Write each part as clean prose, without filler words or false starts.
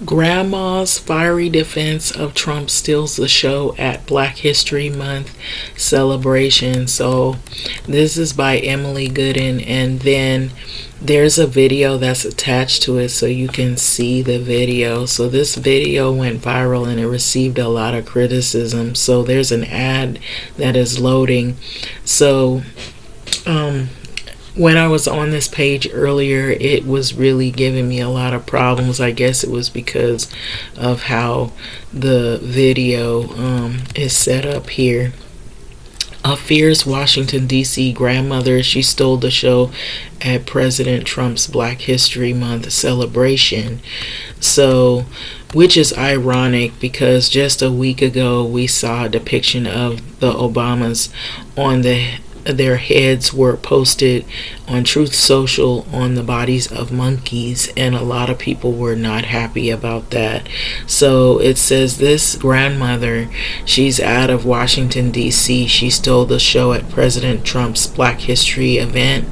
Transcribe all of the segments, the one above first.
Grandma's fiery defense of Trump steals the show at Black History Month celebration. So, this is by Emily Gooden, and then there's a video that's attached to it so you can see the video. So, this video went viral and it received a lot of criticism. So, there's an ad that is loading. So, when I was on this page earlier, it was really giving me a lot of problems. I guess it was because of how the video is set up here. A fierce Washington, D.C. grandmother, she stole the show at President Trump's Black History Month celebration. So, which is ironic because just a week ago we saw a depiction of the Obamas on their heads were posted on Truth Social on the bodies of monkeys, and a lot of people were not happy about that. So it says this grandmother, she's out of Washington, D.C. She stole the show at President Trump's Black History event,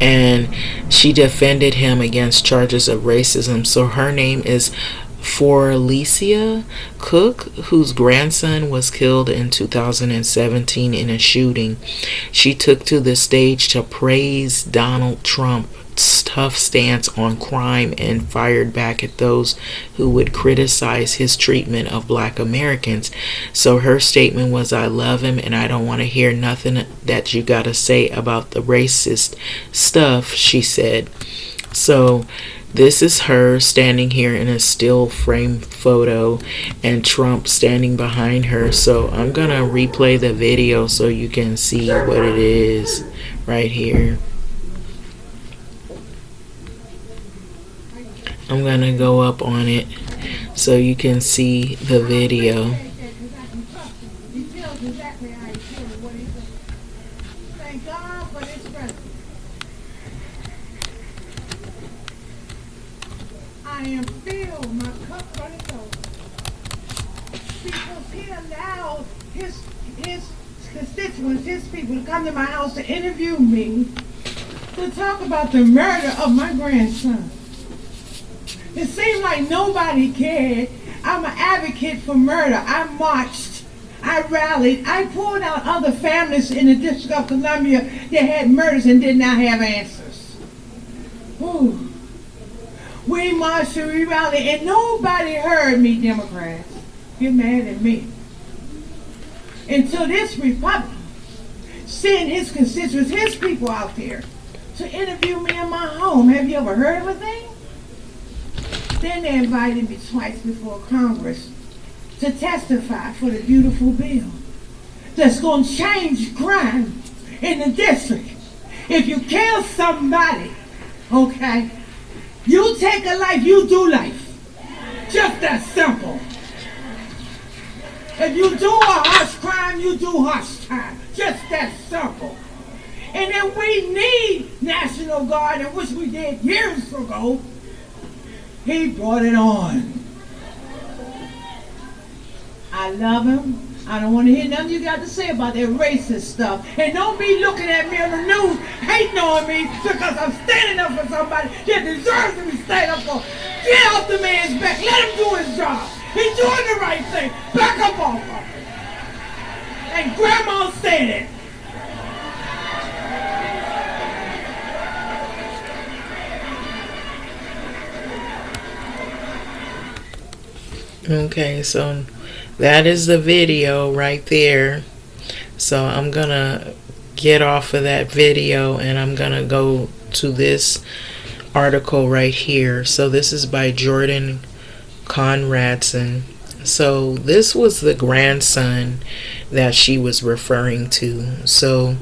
and she defended him against charges of racism. So her name is Felicia Cook, whose grandson was killed in 2017 in a shooting. She took to the stage to praise Donald Trump's tough stance on crime and fired back at those who would criticize his treatment of Black Americans. So her statement was, "I love him and I don't want to hear nothing that you gotta say about the racist stuff," she said. So this is her standing here in a still frame photo and Trump standing behind her. So I'm going to replay the video so you can see what it is right here. I'm going to go up on it so you can see the video. I am filled, my cup runneth over. Because he allowed his constituents, his people to come to my house to interview me, to talk about the murder of my grandson. It seemed like nobody cared. I'm an advocate for murder. I marched, I rallied, I pulled out other families in the District of Columbia that had murders and did not have answers. Ooh. We marched and we rallied, and nobody heard me, Democrats. Get mad at me. Until this Republican sent his constituents, his people out there to interview me in my home. Have you ever heard of a thing? Then they invited me twice before Congress to testify for the beautiful bill that's going to change crime in the district. If you kill somebody, okay, you take a life, you do life. Just that simple. If you do a harsh crime, you do harsh time. Just that simple. And then we need National Guard, which we did years ago. He brought it on. I love him. I don't want to hear nothing you got to say about that racist stuff. And don't be looking at me on the news, hating on me because I'm standing up for somebody that deserves to be standing up for. Get off the man's back. Let him do his job. He's doing the right thing. Back up off of him. And Grandma said it. Okay, so that is the video right there. So I'm gonna get off of that video and I'm gonna go to this article right here. So this is by Jordan Conradson. So this was the grandson that she was referring to. So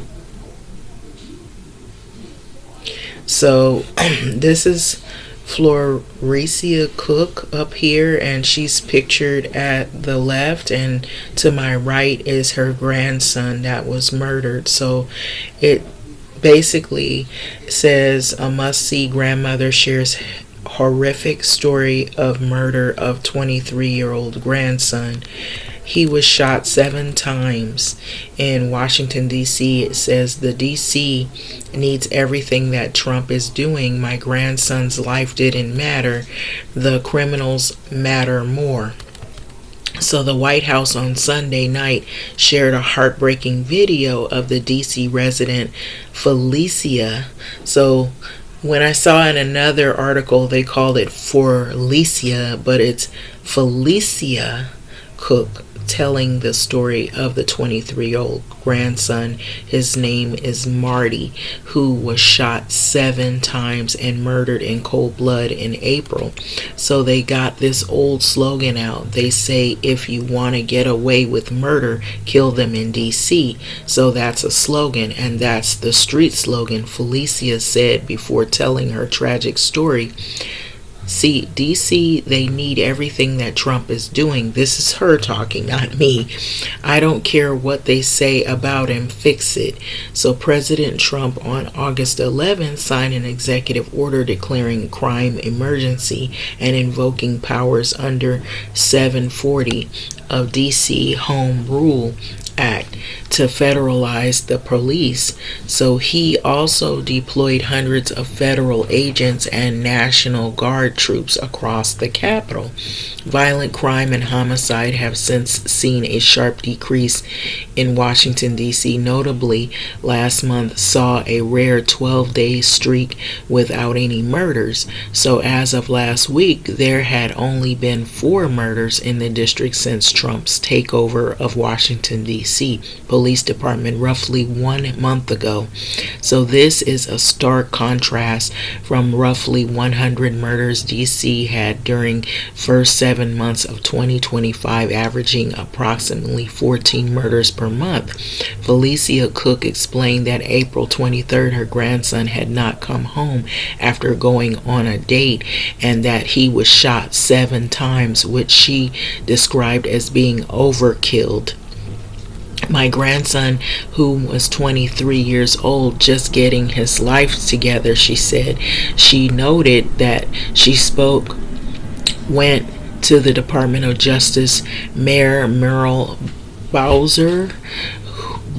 this is Felicia Cook up here, and she's pictured at the left, and to my right is her grandson that was murdered. So it basically says a must-see grandmother shares horrific story of murder of 23-year-old grandson. He was shot 7 times in Washington, D.C. It says the D.C. needs everything that Trump is doing. My grandson's life didn't matter. The criminals matter more. So the White House on Sunday night shared a heartbreaking video of the D.C. resident Felicia. So when I saw in another article they called it Felicia, but it's Felicia Cook telling the story of the 23-year-old grandson. His name is Marty, who was shot 7 times and murdered in cold blood in April. So they got this old slogan out. They say, if you want to get away with murder, kill them in DC. So that's a slogan, and that's the street slogan. Felicia said before telling her tragic story, see, DC, they need everything that Trump is doing. This is her talking, not me. I don't care what they say about him, fix it. So President Trump on August 11th signed an executive order declaring crime emergency and invoking powers under 740 of DC Home Rule Act to federalize the police. So he also deployed hundreds of federal agents and National Guard troops across the Capitol. Violent crime and homicide have since seen a sharp decrease in Washington, D.C. Notably, last month saw a rare 12-day streak without any murders. So as of last week, there had only been 4 murders in the district since Trump's takeover of Washington, D.C. Police Department roughly 1 month ago. So this is a stark contrast from roughly 100 murders D.C. had during first 7 months of 2025, averaging approximately 14 murders per month. Felicia Cook explained that April 23rd, her grandson had not come home after going on a date, and that he was shot 7 times, which she described as being overkilled. My grandson, who was 23 years old, just getting his life together, she said. She noted that she went to the Department of Justice Mayor Merrill Bowser,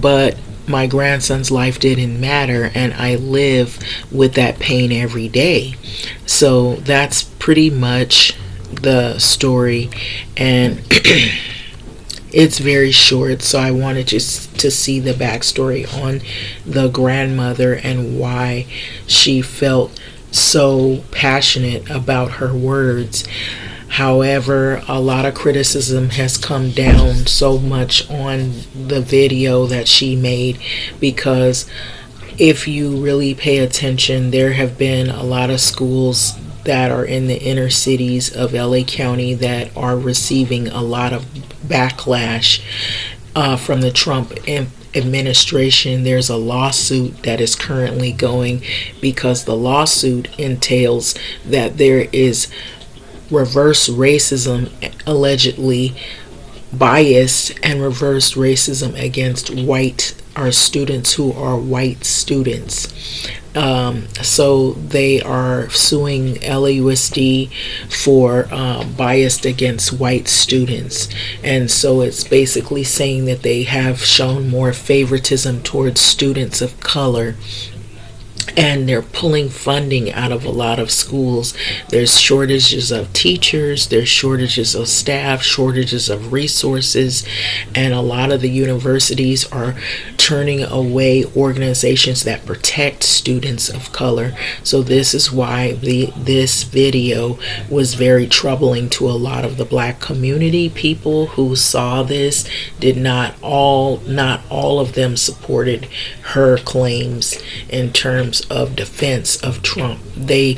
but my grandson's life didn't matter, and I live with that pain every day. So that's pretty much the story, and it's very short, so I wanted just to see the backstory on the grandmother and why she felt so passionate about her words. However, a lot of criticism has come down so much on the video that she made, because if you really pay attention, there have been a lot of schools that are in the inner cities of LA County that are receiving a lot of backlash from the Trump administration. There's a lawsuit that is currently going because the lawsuit entails that there is reverse racism, allegedly biased and reverse racism against our students who are white students. So they are suing LAUSD for biased against white students, and so it's basically saying that they have shown more favoritism towards students of color, and they're pulling funding out of a lot of schools. There's shortages of teachers, there's shortages of staff, shortages of resources, and a lot of the universities are turning away organizations that protect students of color. So this is why this video was very troubling to a lot of the black community. People who saw this not all of them supported her claims in terms of defense of Trump. They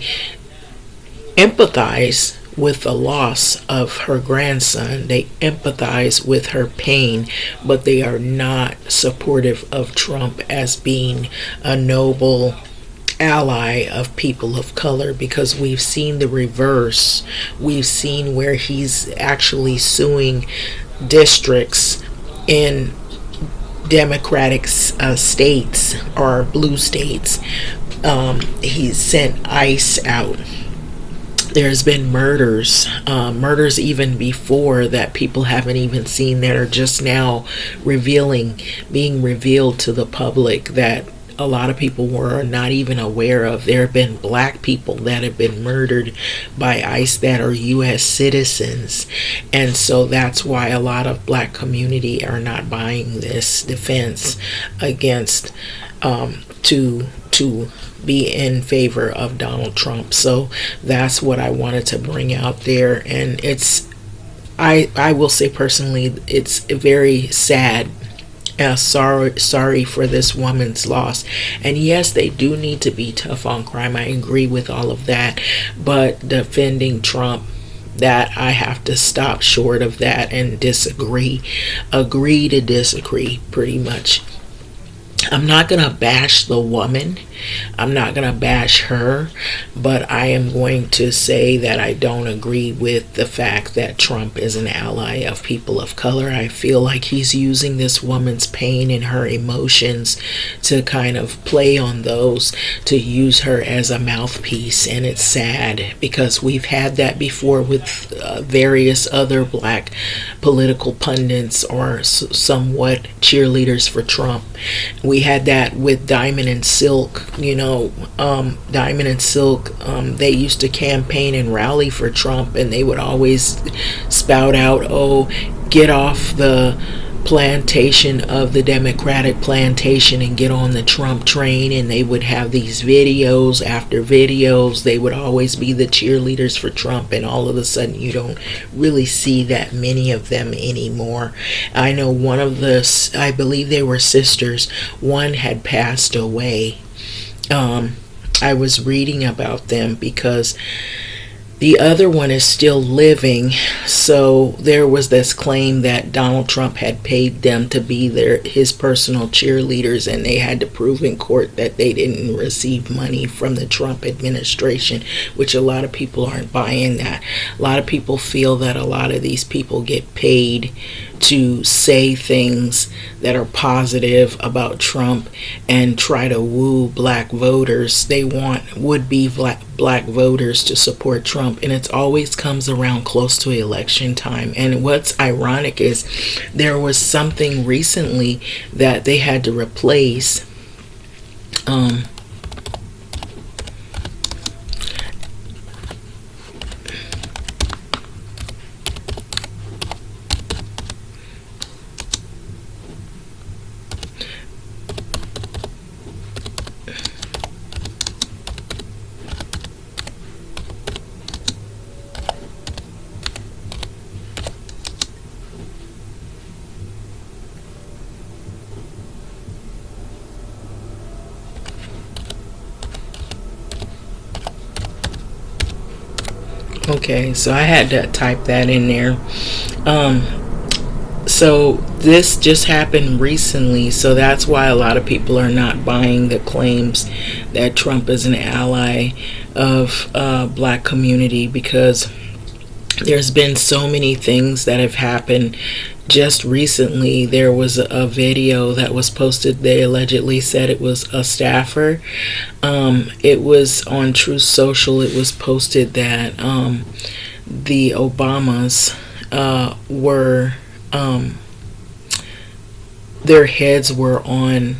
empathize with the loss of her grandson. They empathize with her pain, but they are not supportive of Trump as being a noble ally of people of color, because we've seen the reverse. We've seen where he's actually suing districts in Democratic states or blue states. He sent ICE out There's been murders even before that people haven't even seen, that are just now being revealed to the public, that a lot of people were not even aware of. There have been black people that have been murdered by ICE that are U.S. citizens. And so that's why a lot of black community are not buying this defense against to be in favor of Donald Trump. So that's what I wanted to bring out there. And I will say personally, it's very sad. Sorry for this woman's loss. And yes, they do need to be tough on crime. I agree with all of that. But defending Trump, that I have to stop short of that and disagree. Agree to disagree, pretty much. I'm not going to bash the woman. I'm not going to bash her, but I am going to say that I don't agree with the fact that Trump is an ally of people of color. I feel like he's using this woman's pain and her emotions to kind of play on those, to use her as a mouthpiece. And it's sad because we've had that before with various other black political pundits or somewhat cheerleaders for Trump. We had that with Diamond and Silk. Diamond and Silk, they used to campaign and rally for Trump, and they would always spout out, oh, get off the plantation of the Democratic plantation and get on the Trump train. And they would have these videos after videos. They would always be the cheerleaders for Trump, and all of a sudden you don't really see that many of them anymore. I know one of I believe they were sisters, one had passed away. I was reading about them because the other one is still living. So there was this claim that Donald Trump had paid them to be his personal cheerleaders, and they had to prove in court that they didn't receive money from the Trump administration, which a lot of people aren't buying that. A lot of people feel that a lot of these people get paid to say things that are positive about Trump and try to woo black voters. They want would-be black voters to support Trump, and it always comes around close to election time. And what's ironic is there was something recently that they had to replace. Okay, so I had to type that in there. So this just happened recently, so that's why a lot of people are not buying the claims that Trump is an ally of black community, because there's been so many things that have happened. Just recently, there was a video that was posted. They allegedly said it was a staffer. It was on Truth Social. It was posted that the Obamas were, their heads were on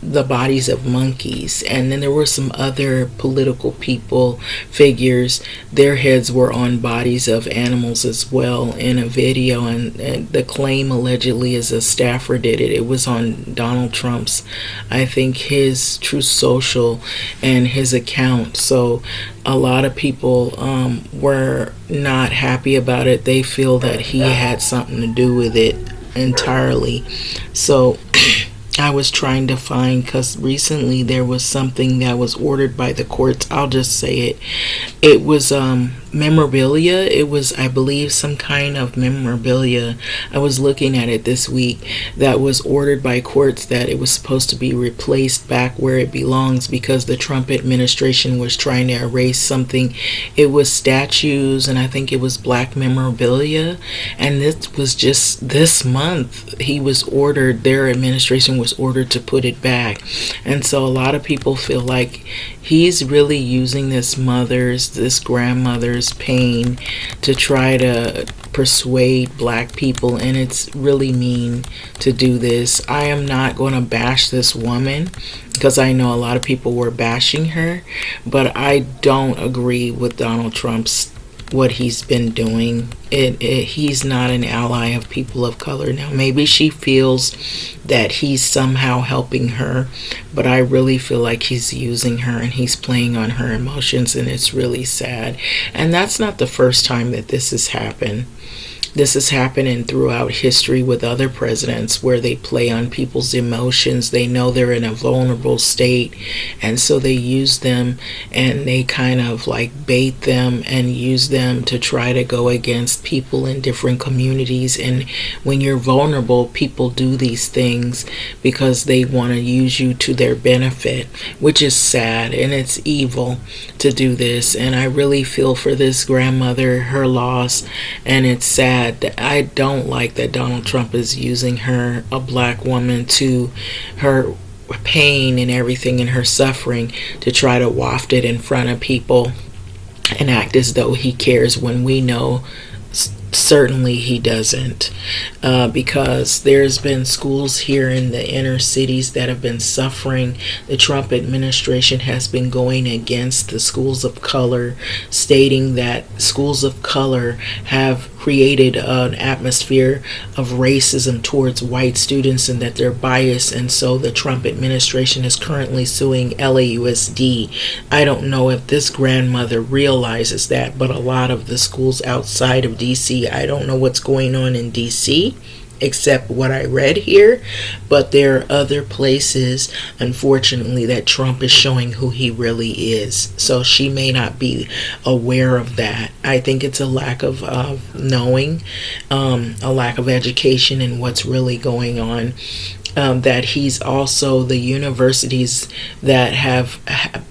the bodies of monkeys, and then there were some other political figures, their heads were on bodies of animals as well in a video. And the claim allegedly is a staffer did it. It was on Donald Trump's, I think, his Truth Social and his account. So a lot of people were not happy about it. They feel that he had something to do with it entirely. So I was trying to find, because recently there was something that was ordered by the courts. I'll just say it. It was memorabilia. It was, I believe, some kind of memorabilia. I was looking at it this week that was ordered by courts that it was supposed to be replaced back where it belongs because the Trump administration was trying to erase something. It was statues, and I think it was black memorabilia. And this was just this month. Their administration was ordered to put it back. And so a lot of people feel like he's really using this grandmother's pain to try to persuade black people, and it's really mean to do this. I am not going to bash this woman because I know a lot of people were bashing her, but I don't agree with Donald Trump's what he's been doing. He's not an ally of people of color. Now maybe she feels that he's somehow helping her, but I really feel like he's using her and he's playing on her emotions, and it's really sad. And that's not the first time that this has happened. This is happening throughout history with other presidents where they play on people's emotions. They know they're in a vulnerable state, and so they use them and they kind of like bait them and use them to try to go against people in different communities. And when you're vulnerable, people do these things because they want to use you to their benefit, which is sad and it's evil to do this. And I really feel for this grandmother, her loss, and it's sad. I don't like that Donald Trump is using her, a black woman, to her pain and everything and her suffering to try to waft it in front of people and act as though he cares when we know certainly he doesn't, because there's been schools here in the inner cities that have been suffering. The Trump administration has been going against the schools of color, stating that schools of color have created an atmosphere of racism towards white students and that they're biased, and so the Trump administration is currently suing LAUSD. I don't know if this grandmother realizes that, but a lot of the schools outside of DC, I don't know what's going on in DC except what I read here, but there are other places, unfortunately, that Trump is showing who he really is. So she may not be aware of that. I think it's a lack of knowing, a lack of education in what's really going on. That he's also the universities that have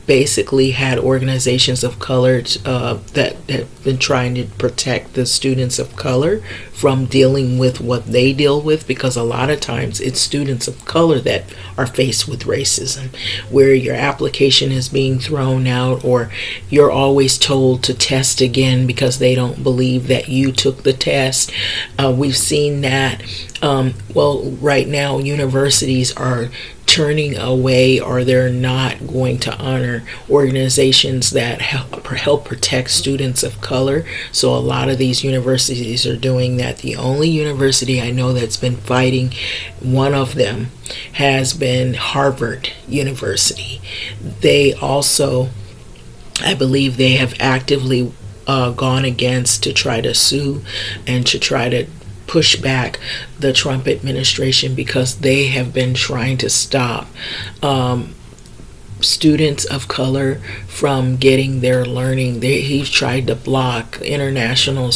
basically had organizations of color that have been trying to protect the students of color from dealing with what they deal with, because a lot of times it's students of color that are faced with racism, where your application is being thrown out or you're always told to test again because they don't believe that you took the test. We've seen that. Right now universities are turning away, or they're not going to honor organizations that help protect students of color. So a lot of these universities are doing that. The only university I know that's been fighting, one of them has been Harvard University. They also, I believe they have actively gone against to try to sue and to try to push back the Trump administration because they have been trying to stop students of color from getting their learning. He's tried to block international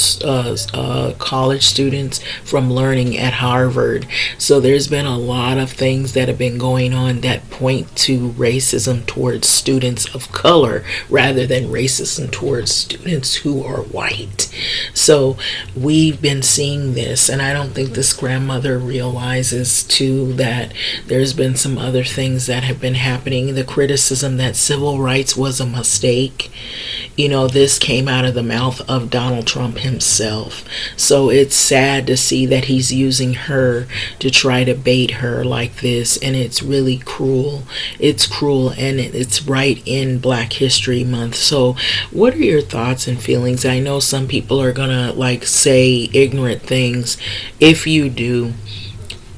college students from learning at Harvard. So there's been a lot of things that have been going on that point to racism towards students of color rather than racism towards students who are white. So we've been seeing this, and I don't think this grandmother realizes too that there's been some other things that have been happening. The criticism that civil rights was a mistake, this came out of the mouth of Donald Trump himself. So it's sad to see that he's using her to try to bait her like this, and it's really cruel. It's cruel, and it's right in Black History Month. So what are your thoughts and feelings? I know some people are gonna say ignorant things. If you do,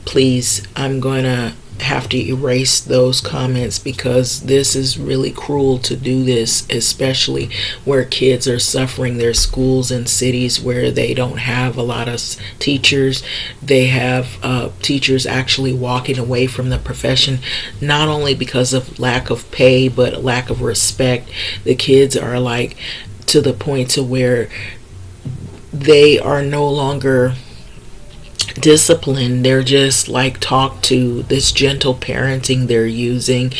please, I'm gonna have to erase those comments, because this is really cruel to do this, especially where kids are suffering. Their schools in cities where they don't have a lot of teachers. They have teachers actually walking away from the profession, not only because of lack of pay but lack of respect. The kids are to the point to where they are no longer disciplined. They're just like talked to. This gentle parenting they're using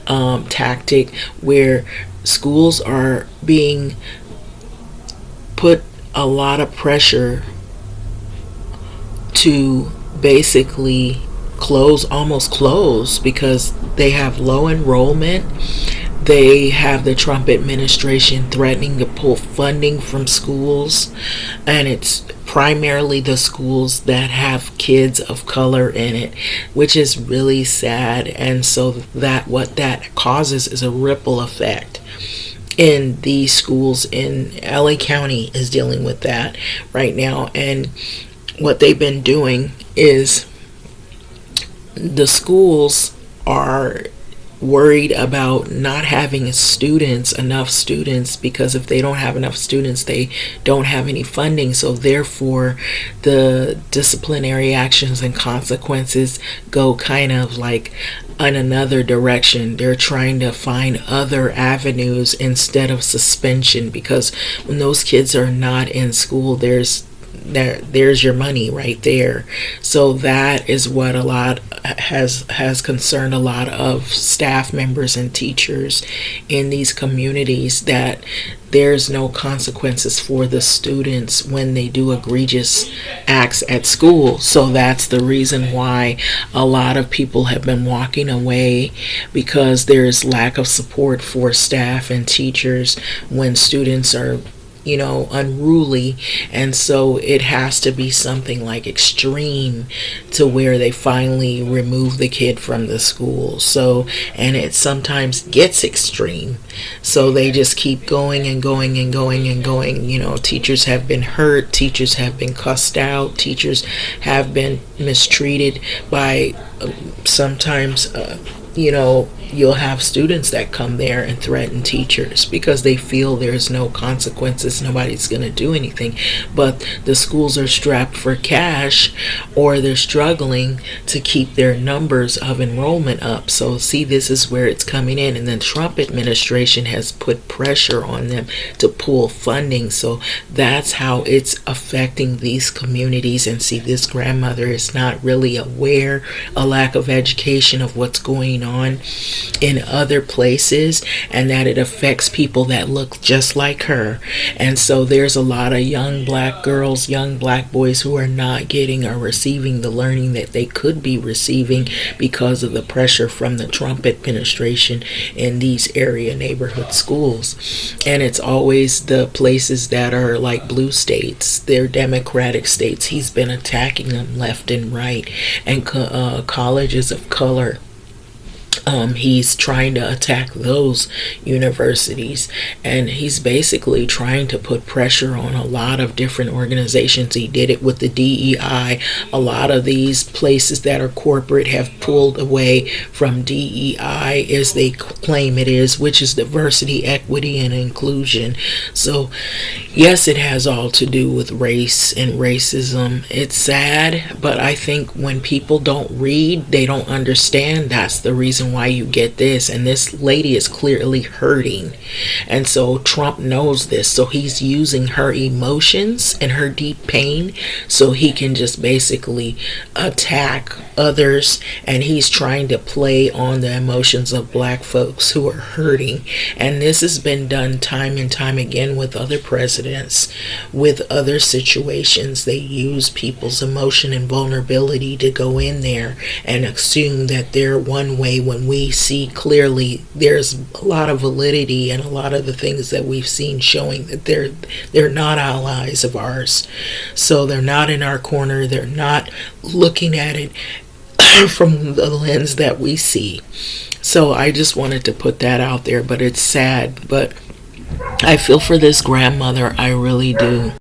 tactic, where schools are being put a lot of pressure to basically almost close, because they have low enrollment. They have the Trump administration threatening to pull funding from schools, and it's primarily the schools that have kids of color in it, which is really sad. And so that what that causes is a ripple effect in these schools. In LA County is dealing with that right now, and what they've been doing is the schools are worried about not having enough students, because if they don't have enough students, they don't have any funding. So therefore, the disciplinary actions and consequences go kind of like in another direction. They're trying to find other avenues instead of suspension, because when those kids are not in school, there's your money right there. So that is what a lot has concerned a lot of staff members and teachers in these communities, that there's no consequences for the students when they do egregious acts at school. So that's the reason why a lot of people have been walking away, because there's lack of support for staff and teachers when students are unruly. And so it has to be something like extreme to where they finally remove the kid from the school. So, and it sometimes gets extreme, so they just keep going and going and going and going. Teachers have been hurt, teachers have been cussed out, teachers have been mistreated by sometimes you'll have students that come there and threaten teachers because they feel there's no consequences, nobody's going to do anything. But the schools are strapped for cash, or they're struggling to keep their numbers of enrollment up. So see, this is where it's coming in. And the Trump administration has put pressure on them to pull funding. So that's how it's affecting these communities. And see, this grandmother is not really aware, a lack of education of what's going on in other places, and that it affects people that look just like her. And so there's a lot of young black girls, young black boys who are not getting or receiving the learning that they could be receiving because of the pressure from the Trump administration in these area neighborhood schools. And it's always the places that are like blue states, they're democratic states. He's been attacking them left and right, and colleges of color. He's trying to attack those universities, and he's basically trying to put pressure on a lot of different organizations. He did it with the DEI. A lot of these places that are corporate have pulled away from DEI, as they claim it is, which is diversity, equity, and inclusion. So yes, it has all to do with race and racism. It's sad, but I think when people don't read, they don't understand. That's the reason why you get this. And this lady is clearly hurting, and so Trump knows this, so he's using her emotions and her deep pain so he can just basically attack others. And he's trying to play on the emotions of black folks who are hurting. And this has been done time and time again with other presidents, with other situations. They use people's emotion and vulnerability to go in there and assume that they're one way, when we see clearly there's a lot of validity and a lot of the things that we've seen showing that they're not allies of ours. So they're not in our corner. They're not looking at it from the lens that we see. So I just wanted to put that out there, but it's sad. But I feel for this grandmother, I really do.